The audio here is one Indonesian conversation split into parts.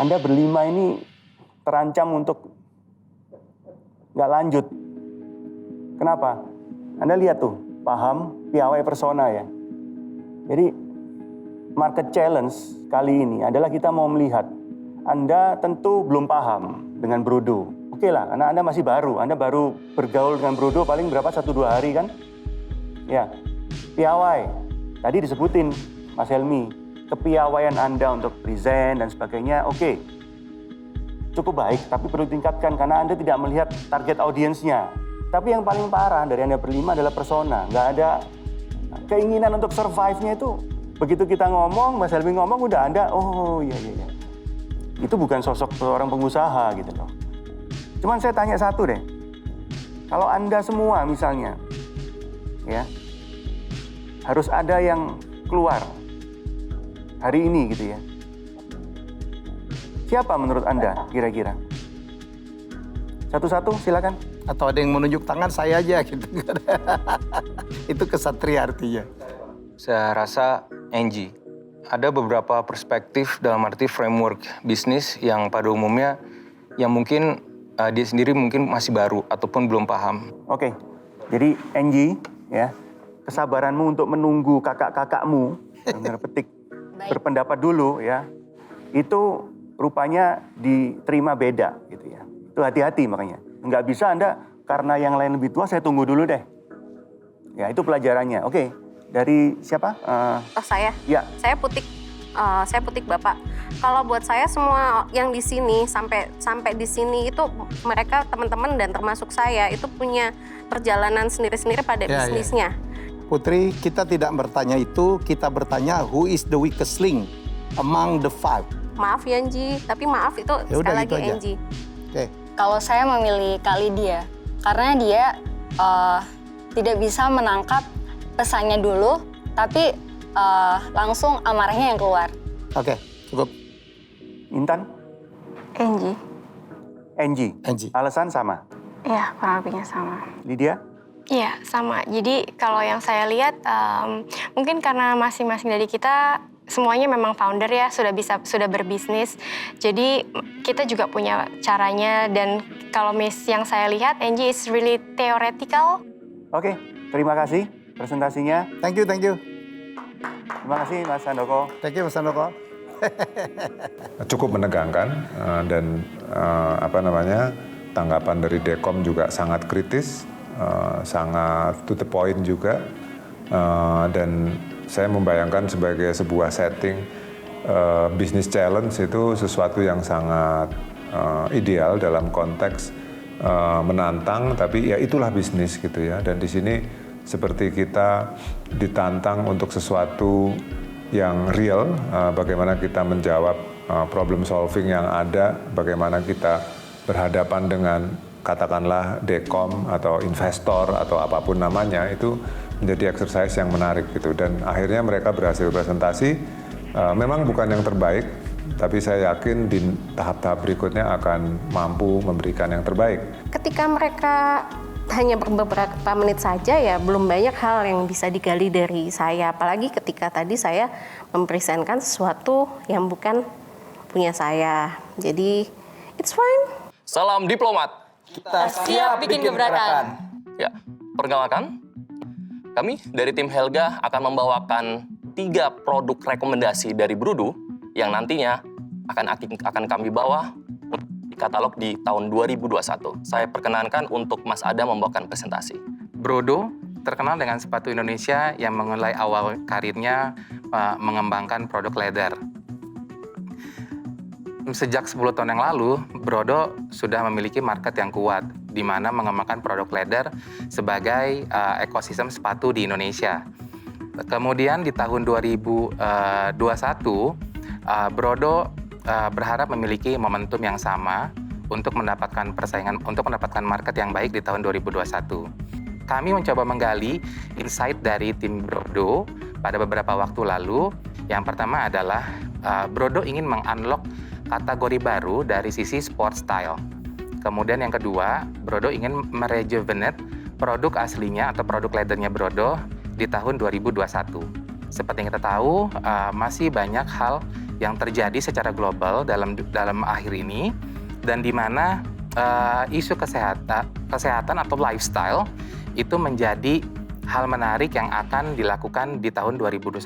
Anda berlima ini terancam untuk nggak lanjut. Kenapa? Anda lihat tuh, paham, piawai persona ya. Jadi market challenge kali ini adalah kita mau melihat Anda tentu belum paham dengan Brodo. Oke lah, karena Anda masih baru. Anda baru bergaul dengan Brodo paling berapa, 1-2 hari kan? Ya, piawai. Tadi disebutin Mas Helmi, kepiawaian Anda untuk present dan sebagainya, oke. Cukup baik, tapi perlu ditingkatkan karena Anda tidak melihat target audiensnya. Tapi yang paling parah dari Anda berlima adalah persona. Nggak ada keinginan untuk survive-nya itu. Begitu kita ngomong, Mas Helmi ngomong, udah Anda, oh iya. Itu bukan sosok seorang pengusaha gitu loh. Cuman saya tanya satu deh. Kalau Anda semua misalnya, ya, harus ada yang keluar hari ini gitu ya. Siapa menurut Anda kira-kira? Satu-satu silakan. Atau ada yang menunjuk tangan, saya aja gitu. Itu kesatria artinya. Saya rasa Angie. Ada beberapa perspektif dalam arti framework bisnis yang pada umumnya yang mungkin dia sendiri mungkin masih baru ataupun belum paham. Oke, jadi Angie ya, kesabaranmu untuk menunggu kakak-kakakmu, benar petik berpendapat dulu ya, itu rupanya diterima beda gitu ya. Itu hati-hati makanya. Nggak bisa Anda karena yang lain lebih tua, saya tunggu dulu deh. Ya itu pelajarannya. Oke, dari siapa? Saya? Ya. Saya Putik Bapak. Kalau buat saya semua yang di sini sampai di sini itu mereka teman-teman dan termasuk saya itu punya perjalanan sendiri-sendiri pada bisnisnya. Putri, kita tidak bertanya itu, kita bertanya who is the weakest link among the 5. Maaf ya Angie, tapi maaf itu Ya sekali udah, lagi gitu aja. Angie. Oke. Kalau saya memilih Lydia, karena dia tidak bisa menangkap pesannya dulu, tapi langsung amarahnya yang keluar. Oke, cukup. Intan? Angie. Angie. Alasan sama? Iya, kurang lebihnya sama. Lydia? Iya, sama. Jadi kalau yang saya lihat, mungkin karena masing-masing dari kita semuanya memang founder ya, sudah berbisnis. Jadi kita juga punya caranya dan kalau yang saya lihat, Angie is really theoretical. Oke, terima kasih presentasinya. Thank you. Terima kasih Mas Handoko. Thank you Mas Handoko. Cukup menegangkan dan tanggapan dari Dekom juga sangat kritis, sangat to the point juga, dan saya membayangkan sebagai sebuah setting business challenge itu sesuatu yang sangat ideal dalam konteks menantang, tapi ya itulah bisnis gitu ya. Dan di sini seperti kita ditantang untuk sesuatu yang real, bagaimana kita menjawab problem solving yang ada, bagaimana kita berhadapan dengan katakanlah Dekom atau investor atau apapun namanya, itu menjadi exercise yang menarik gitu. Dan akhirnya mereka berhasil presentasi, memang bukan yang terbaik, tapi saya yakin di tahap-tahap berikutnya akan mampu memberikan yang terbaik. Ketika mereka hanya beberapa menit saja ya belum banyak hal yang bisa digali dari saya. Apalagi ketika tadi saya mempresentkan sesuatu yang bukan punya saya. Jadi it's fine. Salam diplomat. Kita siap bikin gebrakan. Ya, perkenalkan. Kami dari tim Helga akan membawakan 3 produk rekomendasi dari Brodo yang nantinya akan kami bawa di katalog di tahun 2021. Saya perkenankan untuk Mas Adam membawakan presentasi. Brodo terkenal dengan sepatu Indonesia yang memulai awal karirnya mengembangkan produk leather. Sejak 10 tahun yang lalu, Brodo sudah memiliki market yang kuat, di mana mengembangkan produk leather sebagai ekosistem sepatu di Indonesia. Kemudian di tahun 2021, Brodo berharap memiliki momentum yang sama untuk mendapatkan market yang baik di tahun 2021. Kami mencoba menggali insight dari tim Brodo pada beberapa waktu lalu. Yang pertama adalah Brodo ingin meng-unlock kategori baru dari sisi sport style. Kemudian yang kedua, Brodo ingin merejuvenate produk aslinya atau produk leathernya Brodo di tahun 2021. Seperti yang kita tahu, masih banyak hal yang terjadi secara global dalam akhir ini, dan di mana isu kesehatan atau lifestyle itu menjadi hal menarik yang akan dilakukan di tahun 2021.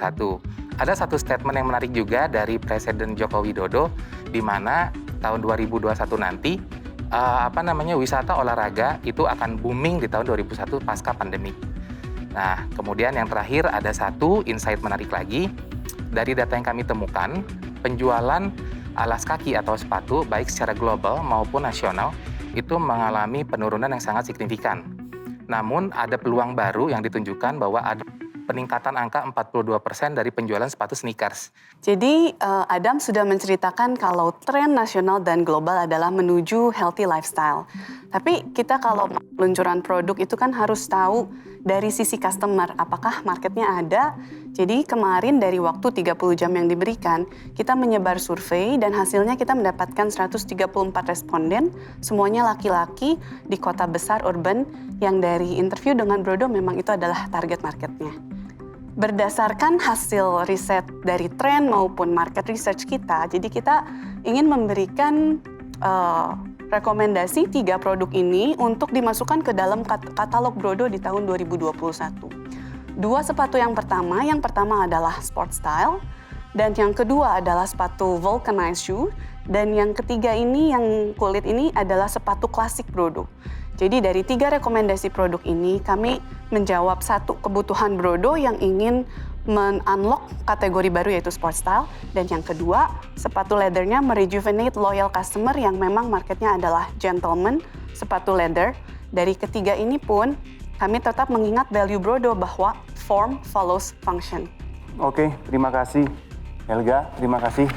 Ada satu statement yang menarik juga dari Presiden Joko Widodo, di mana tahun 2021 nanti wisata olahraga itu akan booming di tahun 2021 pasca pandemi. Nah, kemudian yang terakhir ada satu insight menarik lagi. Dari data yang kami temukan, penjualan alas kaki atau sepatu baik secara global maupun nasional itu mengalami penurunan yang sangat signifikan. Namun ada peluang baru yang ditunjukkan bahwa ada peningkatan angka 42% dari penjualan sepatu sneakers. Jadi Adam sudah menceritakan kalau tren nasional dan global adalah menuju healthy lifestyle. Tapi kita kalau peluncuran produk itu kan harus tahu dari sisi customer, apakah marketnya ada. Jadi kemarin dari waktu 30 jam yang diberikan, kita menyebar survei dan hasilnya kita mendapatkan 134 responden, semuanya laki-laki di kota besar urban yang dari interview dengan Brodo memang itu adalah target marketnya. Berdasarkan hasil riset dari tren maupun market research kita, jadi kita ingin memberikan rekomendasi 3 produk ini untuk dimasukkan ke dalam katalog Brodo di tahun 2021. 2 sepatu yang pertama adalah sport style, dan yang kedua adalah sepatu vulcanized shoe, dan yang ketiga ini, yang kulit ini adalah sepatu klasik Brodo. Jadi dari 3 rekomendasi produk ini, kami menjawab satu kebutuhan Brodo yang ingin men-unlock kategori baru yaitu sport style, dan yang kedua, sepatu leathernya merejuvenate loyal customer yang memang marketnya adalah gentleman, sepatu leather. Dari ketiga ini pun, kami tetap mengingat value Brodo bahwa form follows function. Oke, terima kasih Helga, terima kasih.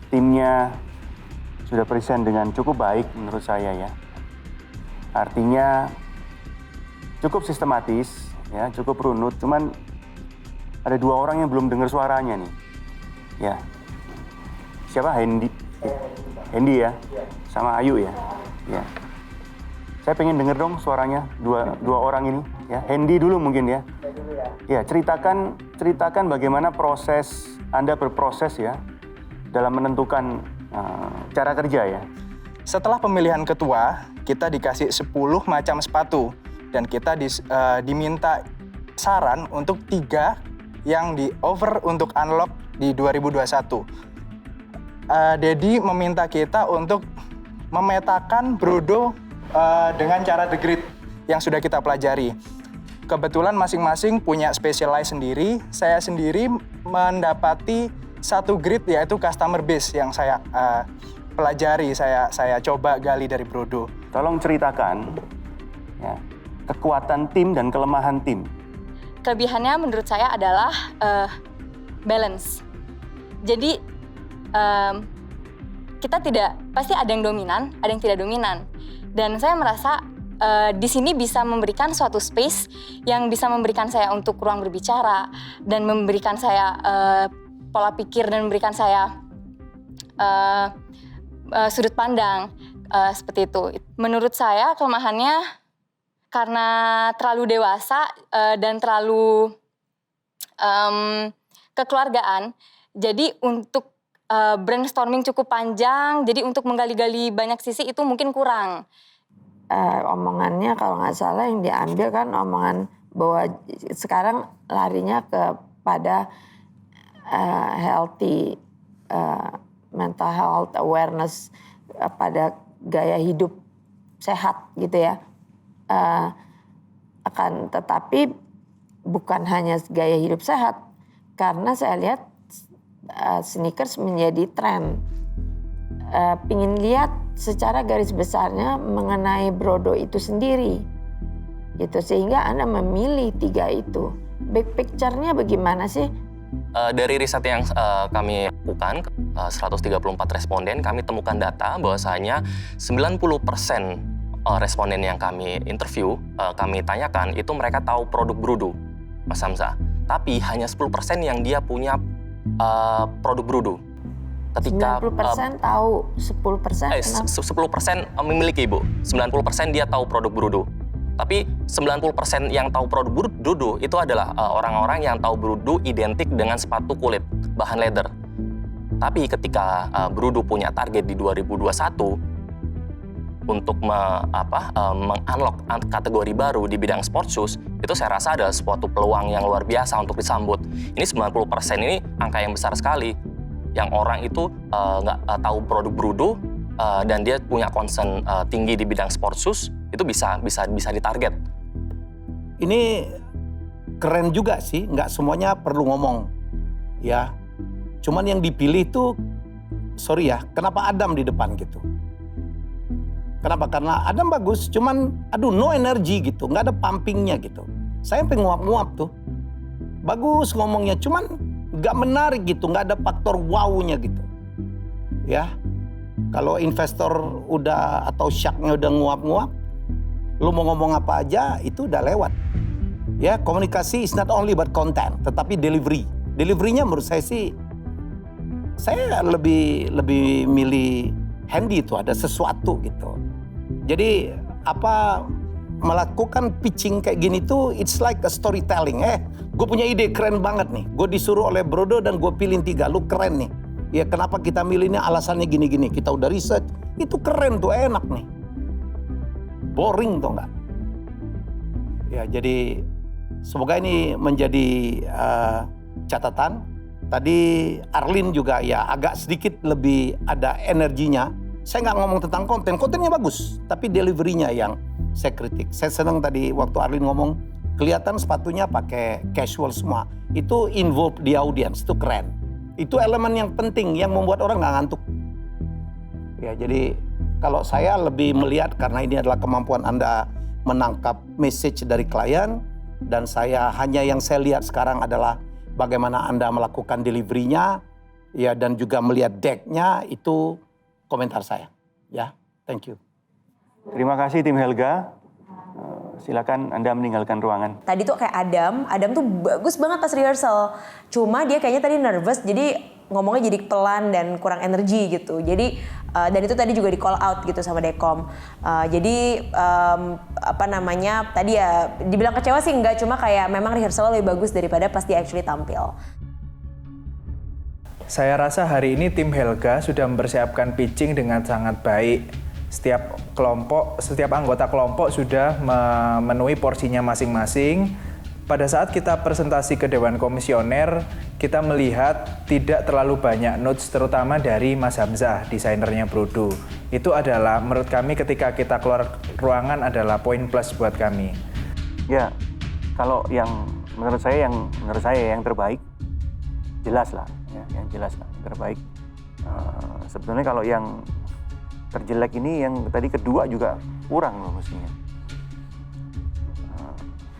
Timnya sudah present dengan cukup baik menurut saya ya. Artinya cukup sistematis, ya, cukup runut. Cuman ada 2 orang yang belum dengar suaranya nih. Ya, siapa? Hendy ya, sama Ayu ya. Ya, saya pengen denger dong suaranya dua orang ini. Ya, Hendy dulu mungkin ya. Ya, ceritakan bagaimana proses Anda berproses ya dalam menentukan cara kerja ya. Setelah pemilihan ketua, kita dikasih 10 macam sepatu dan kita diminta saran untuk 3 yang di-offer untuk unlock di 2021. Dedi meminta kita untuk memetakan Brodo dengan cara The Grid yang sudah kita pelajari. Kebetulan masing-masing punya specialize sendiri. Saya sendiri mendapati satu grid yaitu customer base yang saya pelajari, saya coba gali dari Brodo. Tolong ceritakan ya, kekuatan tim dan kelemahan tim. Kelebihannya menurut saya adalah balance. Jadi kita pasti ada yang dominan, ada yang tidak dominan. Dan saya merasa di sini bisa memberikan suatu space yang bisa memberikan saya untuk ruang berbicara dan memberikan saya pola pikir dan memberikan saya sudut pandang seperti itu. Menurut saya kelemahannya karena terlalu dewasa dan terlalu kekeluargaan. Jadi untuk brainstorming cukup panjang, jadi untuk menggali-gali banyak sisi itu mungkin kurang. Omongannya kalau nggak salah yang diambil kan omongan bahwa sekarang larinya kepada healthy mental health awareness, pada gaya hidup sehat gitu ya. Akan tetapi bukan hanya gaya hidup sehat, karena saya lihat sneakers menjadi tren. Pingin lihat secara garis besarnya mengenai Brodo itu sendiri, gitu, sehingga Anda memilih 3 itu. Big picture-nya bagaimana sih? Dari riset yang kami lakukan, 134 responden, kami temukan data bahwasanya 90% responden yang kami interview, kami tanyakan, itu mereka tahu produk Brodo, Mas Hamzah. Tapi hanya 10% yang dia punya produk Brodo. Ketika 90% tahu, 10% 10% memiliki, Bu. 90% dia tahu produk Brodo. Tapi 90% yang tahu produk Brodo itu adalah orang-orang yang tahu Brodo identik dengan sepatu kulit, bahan leather. Tapi ketika Brudo punya target di 2021 untuk meng-unlock kategori baru di bidang sport shoes, itu saya rasa adalah suatu peluang yang luar biasa untuk disambut. Ini 90% ini angka yang besar sekali. Yang orang itu nggak tahu produk Brudo dan dia punya concern tinggi di bidang sport shoes, itu bisa ditarget. Ini keren juga sih, nggak semuanya perlu ngomong, ya. Cuman yang dipilih tuh, sorry ya, kenapa Adam di depan gitu? Kenapa? Karena Adam bagus, cuman no energi gitu, nggak ada pumpingnya gitu. Saya pengen nguap-nguap tuh, bagus ngomongnya, cuman nggak menarik gitu, nggak ada faktor wow-nya gitu, ya. Kalau investor udah atau shark-nya udah nguap-nguap, lu mau ngomong apa aja itu udah lewat. Ya, komunikasi is not only but content, tetapi delivery. Delivery-nya menurut saya sih, saya lebih milih handy itu, ada sesuatu gitu. Jadi melakukan pitching kayak gini tuh, it's like a storytelling. Gue punya ide keren banget nih. Gue disuruh oleh Brudo dan gue pilih 3, lu keren nih. Ya kenapa kita milihnya, alasannya gini-gini. Kita udah research, itu keren tuh, enak nih. Boring tuh enggak? Ya jadi semoga ini menjadi catatan. Tadi Arlin juga ya agak sedikit lebih ada energinya. Saya nggak ngomong tentang kontennya bagus, tapi delivery-nya yang saya kritik. Saya senang tadi waktu Arlin ngomong, kelihatan sepatunya pakai casual semua. Itu involve di audience, itu keren. Itu elemen yang penting yang membuat orang nggak ngantuk. Ya jadi kalau saya lebih melihat, karena ini adalah kemampuan Anda menangkap message dari klien, dan yang saya lihat sekarang adalah bagaimana Anda melakukan delivery-nya, ya, dan juga melihat deck-nya, itu komentar saya. Ya, thank you. Terima kasih tim Helga. Silakan Anda meninggalkan ruangan. Tadi tuh kayak Adam tuh bagus banget pas rehearsal. Cuma dia kayaknya tadi nervous, jadi ngomongnya jadi pelan dan kurang energi gitu. Jadi dan itu tadi juga di call out gitu sama Dekom. Jadi tadi ya dibilang kecewa sih enggak, cuma kayak memang rehearsal lebih bagus daripada pas dia actually tampil. Saya rasa hari ini tim Helga sudah mempersiapkan pitching dengan sangat baik. Setiap anggota kelompok sudah memenuhi porsinya masing-masing. Pada saat kita presentasi ke Dewan Komisioner, kita melihat tidak terlalu banyak notes, terutama dari Mas Hamzah, desainernya Brudo. Itu adalah menurut kami ketika kita keluar ruangan adalah poin plus buat kami. Ya, kalau yang menurut saya yang terbaik, jelas lah. Yang jelas lah, terbaik. Sebetulnya kalau yang terjelek ini, yang tadi kedua juga kurang loh mestinya.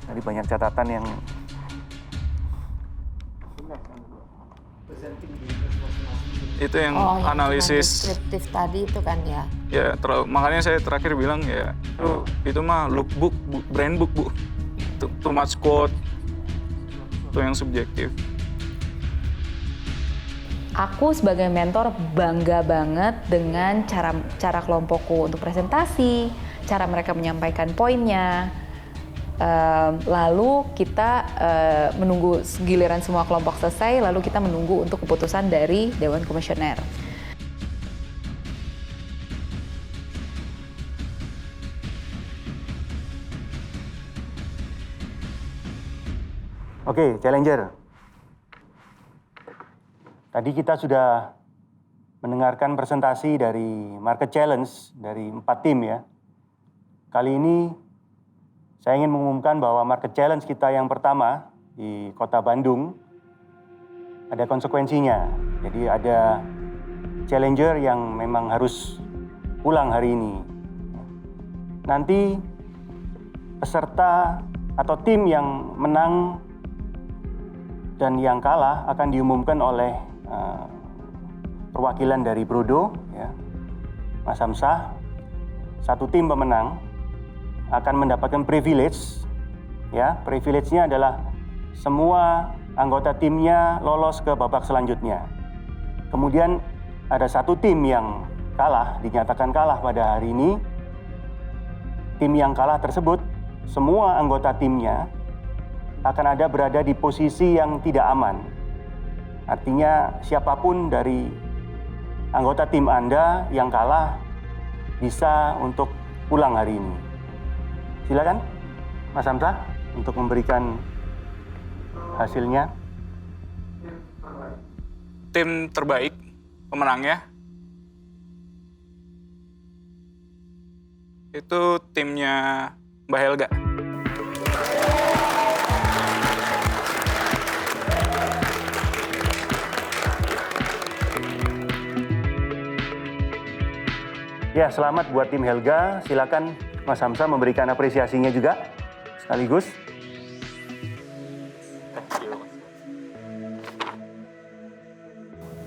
Tadi banyak catatan yang itu yang analisis deskriptif tadi itu kan ya. Ya, makanya saya terakhir bilang ya itu mah lookbook, brand book, Bu. Too much quote. Itu yang subjektif. Aku sebagai mentor bangga banget dengan cara kelompokku untuk presentasi, cara mereka menyampaikan poinnya. Lalu kita menunggu giliran semua kelompok selesai, lalu kita menunggu untuk keputusan dari Dewan Komisioner. Oke, Challenger. Tadi kita sudah mendengarkan presentasi dari Market Challenge dari 4 tim ya. Kali ini saya ingin mengumumkan bahwa Market Challenge kita yang pertama di Kota Bandung ada konsekuensinya. Jadi ada Challenger yang memang harus pulang hari ini. Nanti peserta atau tim yang menang dan yang kalah akan diumumkan oleh perwakilan dari Brudo, ya, Mas Hamzah. Satu tim pemenang akan mendapatkan privilege, ya. Privilege-nya adalah semua anggota timnya lolos ke babak selanjutnya. Kemudian ada satu tim yang kalah, dinyatakan kalah pada hari ini. Tim yang kalah tersebut, semua anggota timnya akan ada berada di posisi yang tidak aman. Artinya siapapun dari anggota tim Anda yang kalah bisa untuk pulang hari ini. Silakan, Mas Hamzah, untuk memberikan hasilnya. Tim terbaik pemenangnya itu timnya Mbak Helga. Ya, selamat buat tim Helga. Silakan Mas Hamzah memberikan apresiasinya juga sekaligus.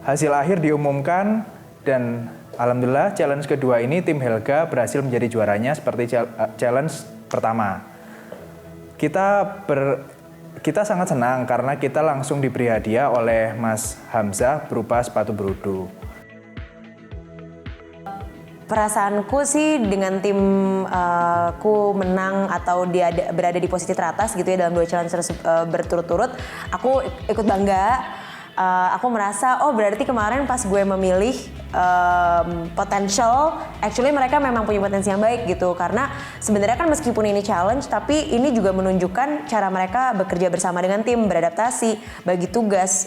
Hasil akhir diumumkan dan alhamdulillah challenge kedua ini tim Helga berhasil menjadi juaranya seperti challenge pertama. Kita sangat senang karena kita langsung diberi hadiah oleh Mas Hamzah berupa sepatu Brodo. Perasaanku sih dengan timku menang atau dia berada di posisi teratas gitu ya dalam 2 challenge berturut-turut, aku ikut bangga. Aku merasa berarti kemarin pas gue memilih potential, actually mereka memang punya potensi yang baik gitu, karena sebenarnya kan meskipun ini challenge tapi ini juga menunjukkan cara mereka bekerja bersama dengan tim, beradaptasi, bagi tugas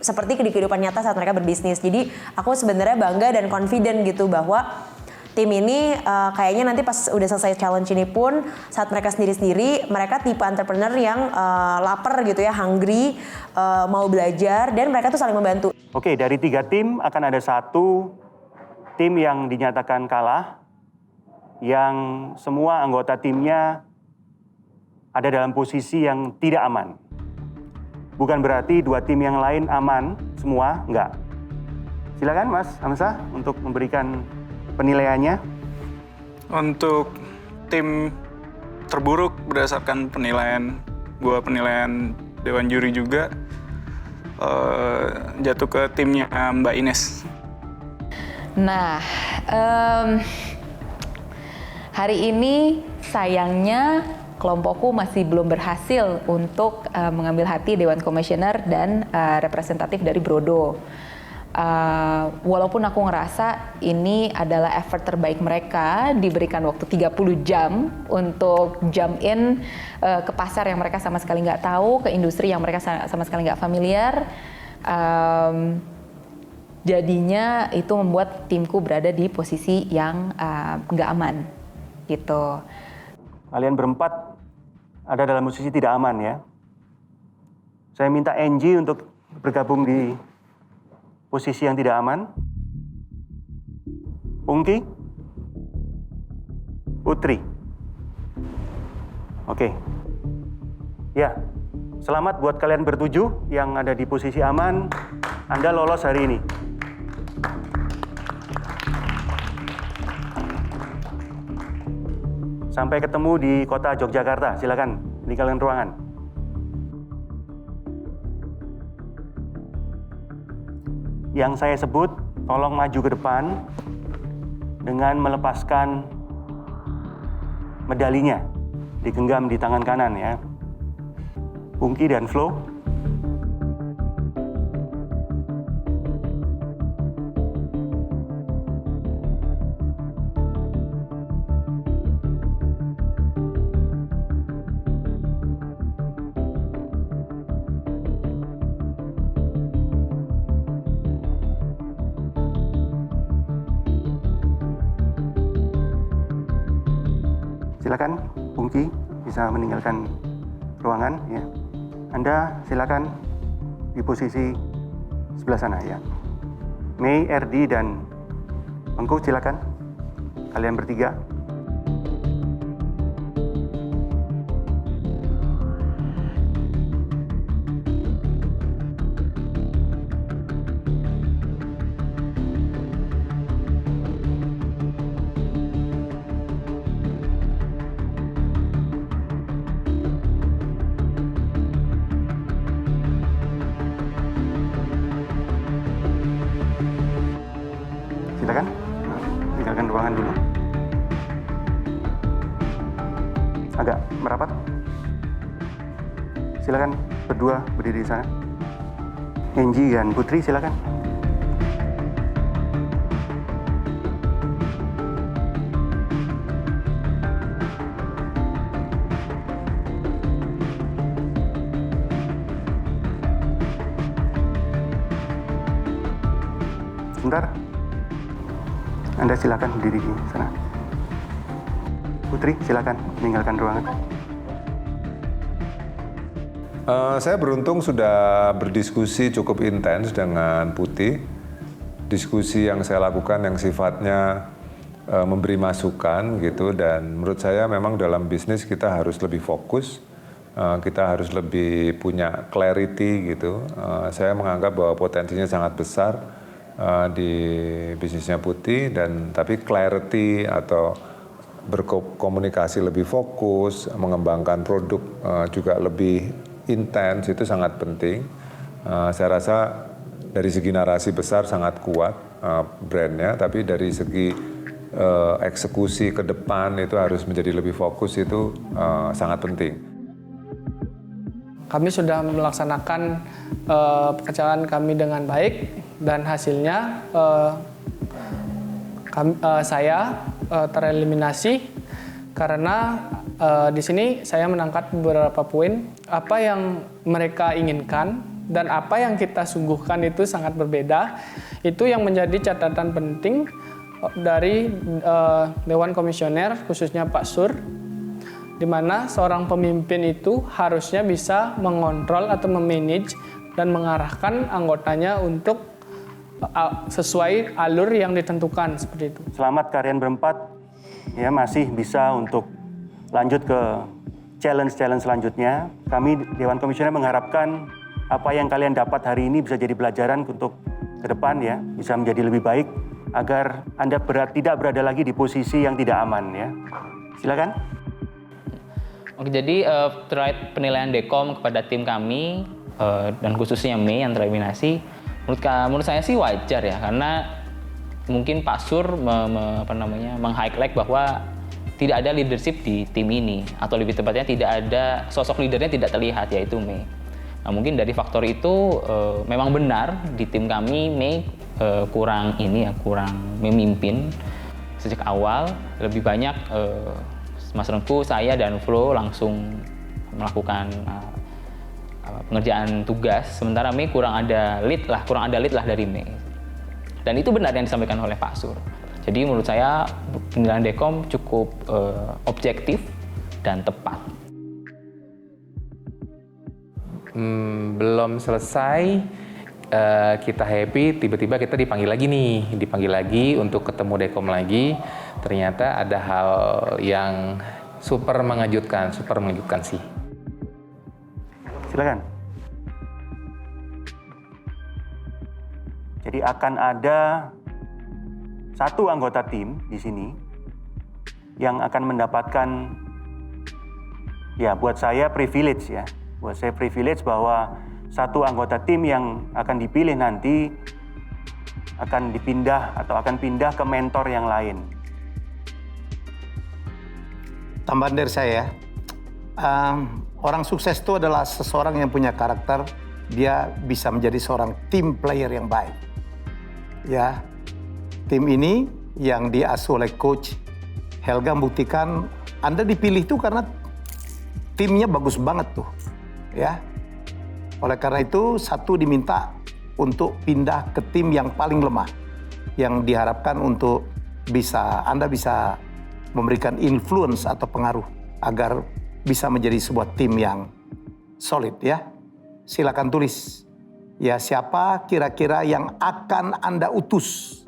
seperti di kehidupan nyata saat mereka berbisnis. Jadi aku sebenarnya bangga dan confident gitu bahwa tim ini kayaknya nanti pas udah selesai challenge ini pun saat mereka sendiri-sendiri, mereka tipe entrepreneur yang lapar gitu ya, hungry, mau belajar, dan mereka tuh saling membantu. Oke, dari 3 tim akan ada 1 tim yang dinyatakan kalah, yang semua anggota timnya ada dalam posisi yang tidak aman. Bukan berarti 2 tim yang lain aman semua, enggak. Silakan Mas Hamzah untuk memberikan penilaiannya. Untuk tim terburuk berdasarkan penilaian Dewan Juri juga jatuh ke timnya Mbak Ines. Nah, hari ini sayangnya kelompokku masih belum berhasil untuk mengambil hati Dewan Komisioner dan representatif dari Brodo. Walaupun aku ngerasa ini adalah effort terbaik mereka, diberikan waktu 30 jam untuk jump in ke pasar yang mereka sama sekali nggak tahu, ke industri yang mereka sama sekali nggak familiar. Jadinya itu membuat timku berada di posisi yang nggak aman gitu. Kalian berempat ada dalam posisi tidak aman ya. Saya minta Angie untuk bergabung di posisi yang tidak aman. Pungki, Putri. Oke. Ya, selamat buat kalian bertujuh yang ada di posisi aman. Anda lolos hari ini. Sampai ketemu di kota Yogyakarta. Silakan, tinggalkan ruangan. Yang saya sebut, tolong maju ke depan dengan melepaskan medalinya, digenggam di tangan kanan ya. Pungki dan Flo. Silakan, Pungki bisa meninggalkan ruangan ya. Anda silakan di posisi sebelah sana ya. Mei, Erdi dan Engku silakan. Kalian bertiga. Silakan, tinggalkan ruangan dulu. Agak merapat. Silakan berdua berdiri di sana. Angie dan Putri silakan. Sebentar. Anda silakan berdiri di sana. Putri, silakan meninggalkan ruangan. Saya beruntung sudah berdiskusi cukup intens dengan Putih. Diskusi yang saya lakukan yang sifatnya memberi masukan gitu, dan menurut saya memang dalam bisnis kita harus lebih fokus, kita harus lebih punya clarity gitu. Saya menganggap bahwa potensinya sangat besar di bisnisnya Putih, dan tapi clarity atau berkomunikasi lebih fokus, mengembangkan produk juga lebih intens itu sangat penting. Saya rasa dari segi narasi besar sangat kuat brandnya, tapi dari segi eksekusi ke depan itu harus menjadi lebih fokus, itu sangat penting. Kami sudah melaksanakan pekerjaan kami dengan baik, dan hasilnya saya tereliminasi karena di sini saya menangkap beberapa poin apa yang mereka inginkan dan apa yang kita sungguhkan itu sangat berbeda. Itu yang menjadi catatan penting dari Dewan Komisioner, khususnya Pak Sur, di mana seorang pemimpin itu harusnya bisa mengontrol atau memanage dan mengarahkan anggotanya untuk sesuai alur yang ditentukan, seperti itu. Selamat kalian berempat, ya masih bisa untuk lanjut ke challenge-challenge selanjutnya. Kami Dewan Komisioner mengharapkan apa yang kalian dapat hari ini bisa jadi pelajaran untuk ke depan ya, bisa menjadi lebih baik agar Anda tidak berada lagi di posisi yang tidak aman ya. Silakan. Oke, jadi terkait penilaian Dekom kepada tim kami dan khususnya Mei yang tereliminasi, menurut saya sih wajar ya, karena mungkin Pak Sur meng-highlight bahwa tidak ada leadership di tim ini, atau lebih tepatnya tidak ada sosok leadernya tidak terlihat, yaitu Mei. Nah, mungkin dari faktor itu memang benar di tim kami Mei kurang memimpin sejak awal. Lebih banyak Mas Rengku, saya dan Flo langsung melakukan pengerjaan tugas, sementara Mei kurang ada lead lah dari Mei. Dan itu benar yang disampaikan oleh Pak Sur. Jadi menurut saya penilaian Dekom cukup objektif dan tepat. Belum selesai, kita happy, tiba-tiba kita dipanggil lagi untuk ketemu Dekom lagi. Ternyata ada hal yang super mengejutkan sih. Silakan. Jadi akan ada satu anggota tim di sini yang akan mendapatkan, ya buat saya privilege ya. Buat saya privilege bahwa satu anggota tim yang akan dipilih nanti akan pindah ke mentor yang lain. Tambahan dari saya, orang sukses itu adalah seseorang yang punya karakter, dia bisa menjadi seorang team player yang baik. Ya, tim ini yang diasuh oleh Coach Helga membuktikan Anda dipilih itu karena timnya bagus banget tuh. Ya, oleh karena itu satu diminta untuk pindah ke tim yang paling lemah, yang diharapkan untuk Anda bisa memberikan influence atau pengaruh agar bisa menjadi sebuah tim yang solid ya. Silakan tulis ya, siapa kira-kira yang akan Anda utus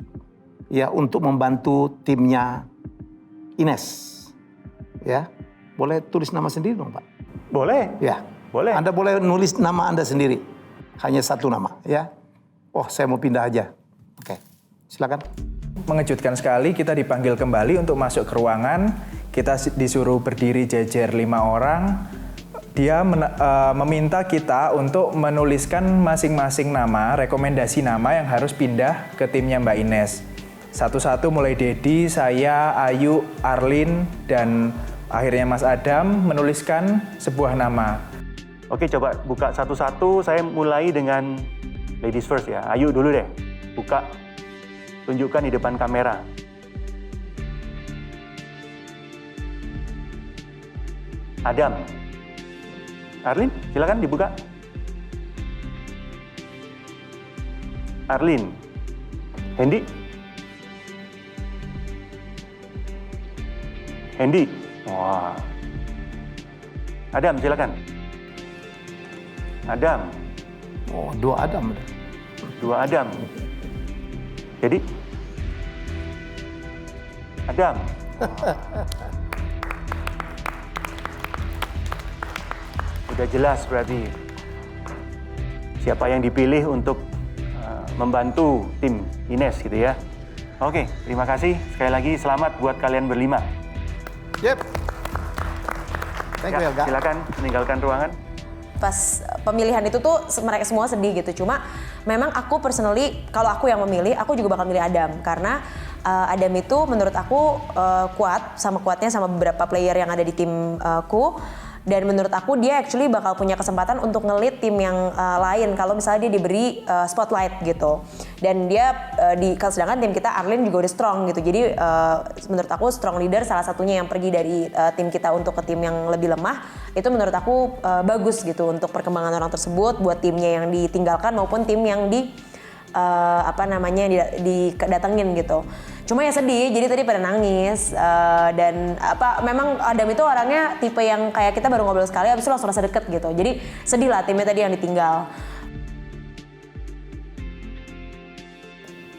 ya untuk membantu timnya Ines. Ya, boleh tulis nama sendiri dong Pak? Boleh. Ya, boleh. Anda boleh nulis nama Anda sendiri, hanya satu nama ya. Oh, saya mau pindah aja. Oke, silakan. Mengejutkan sekali, kita dipanggil kembali untuk masuk ke ruangan. Kita disuruh berdiri jejer 5 orang. Dia meminta kita untuk menuliskan masing-masing nama, rekomendasi nama yang harus pindah ke timnya Mbak Ines. Satu-satu mulai Dedi, saya, Ayu, Arlin, dan akhirnya Mas Adam menuliskan sebuah nama. Oke, coba buka satu-satu. Saya mulai dengan ladies first ya. Ayu dulu deh. Buka. Tunjukkan di depan kamera. Adam. Arlin, silakan dibuka. Arlin. Hendy? Hendy? Wah. Adam, silakan. Adam. Oh, 2 Adam. 2 Adam. Jadi? Adam. Udah jelas berarti siapa yang dipilih untuk membantu tim Ines gitu ya. Oke, terima kasih. Sekali lagi selamat buat kalian berlima. Yep. Thank you, Helga. Silakan meninggalkan ruangan. Pas pemilihan itu tuh mereka semua sedih gitu. Cuma memang aku personally, kalau aku yang memilih, aku juga bakal milih Adam. Karena Adam itu menurut aku kuat, sama kuatnya sama beberapa player yang ada di timku. Dan menurut aku dia actually bakal punya kesempatan untuk nge-lead tim yang lain kalau misalnya dia diberi spotlight gitu. Dan dia sedangkan tim kita Arlene juga udah strong gitu. Jadi menurut aku strong leader salah satunya yang pergi dari tim kita untuk ke tim yang lebih lemah. Itu menurut aku bagus gitu untuk perkembangan orang tersebut buat timnya yang ditinggalkan maupun tim yang didatengin gitu. Cuma ya sedih, jadi tadi pada nangis dan memang Adam itu orangnya tipe yang kayak kita baru ngobrol sekali habis itu langsung rasa deket gitu. Jadi sedih lah timnya tadi yang ditinggal.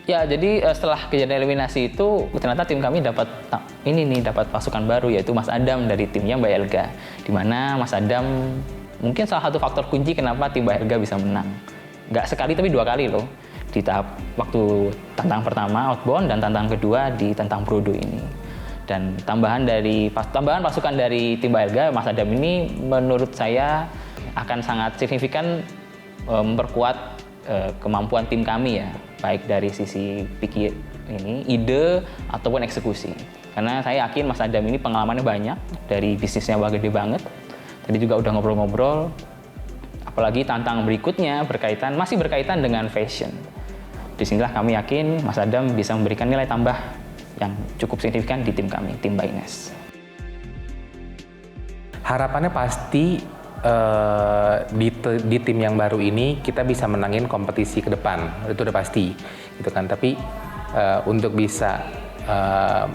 Ya, jadi setelah kejadian eliminasi itu ternyata tim kami dapat pasukan baru yaitu Mas Adam dari timnya Mbak Helga. Di mana Mas Adam mungkin salah satu faktor kunci kenapa tim Mbak Helga bisa menang. Nggak sekali tapi 2 kali loh. Di tahap waktu tantang pertama outbound dan tantang kedua di tantang Brodo ini. Dan tambahan pasukan dari tim Mbak Helga, Mas Adam ini menurut saya akan sangat signifikan memperkuat kemampuan tim kami ya, baik dari sisi ide ataupun eksekusi. Karena saya yakin Mas Adam ini pengalamannya banyak, dari bisnisnya gede banget. Tadi juga udah ngobrol-ngobrol, apalagi tantang berikutnya masih berkaitan dengan fashion. Disinilah kami yakin Mas Adam bisa memberikan nilai tambah yang cukup signifikan di tim kami, tim Mbak Ines. Harapannya pasti di tim yang baru ini kita bisa menangin kompetisi ke depan, itu udah pasti, gitu kan. Tapi untuk bisa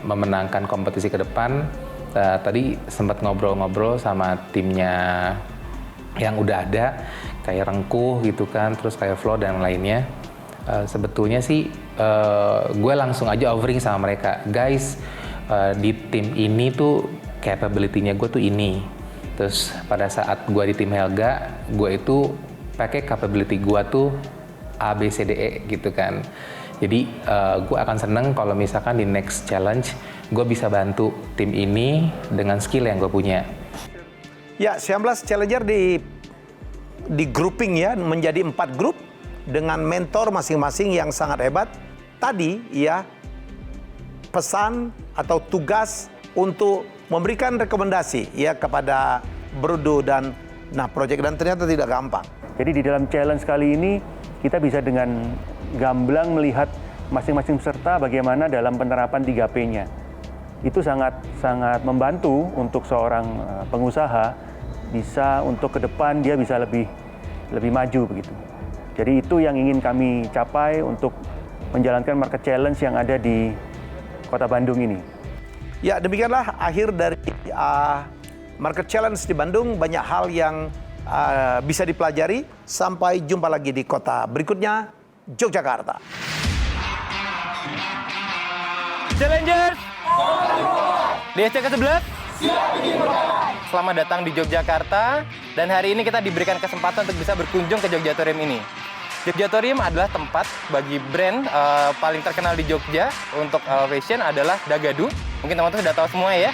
memenangkan kompetisi ke depan, tadi sempat ngobrol-ngobrol sama timnya yang udah ada, kayak Rengkuh gitu kan, terus kayak Flo dan lainnya. Sebetulnya sih gue langsung aja offering sama mereka, guys, di tim ini tuh capability-nya gue tuh ini. Terus pada saat gue di tim Helga, gue itu pakai capability gue tuh A, B, C, D, E gitu kan. Jadi gue akan seneng kalau misalkan di next challenge gue bisa bantu tim ini dengan skill yang gue punya. Ya, 19 challenger di grouping ya menjadi 4 grup dengan mentor masing-masing yang sangat hebat. Tadi ya pesan atau tugas untuk memberikan rekomendasi ya kepada Brodo dan Project, dan ternyata tidak gampang. Jadi di dalam challenge kali ini kita bisa dengan gamblang melihat masing-masing peserta bagaimana dalam penerapan 3P-nya. Itu sangat membantu untuk seorang pengusaha bisa untuk ke depan dia bisa lebih maju begitu. Jadi itu yang ingin kami capai untuk menjalankan market challenge yang ada di Kota Bandung ini. Ya, demikianlah akhir dari market challenge di Bandung. Banyak hal yang bisa dipelajari. Sampai jumpa lagi di kota berikutnya, Yogyakarta. Challengers, DSC ke-11, selamat datang di Yogyakarta. Dan hari ini kita diberikan kesempatan untuk bisa berkunjung ke Jogjatorium ini. Jogjatorium adalah tempat bagi brand paling terkenal di Jogja untuk fashion adalah Dagadu. Mungkin teman-teman sudah tahu semua ya.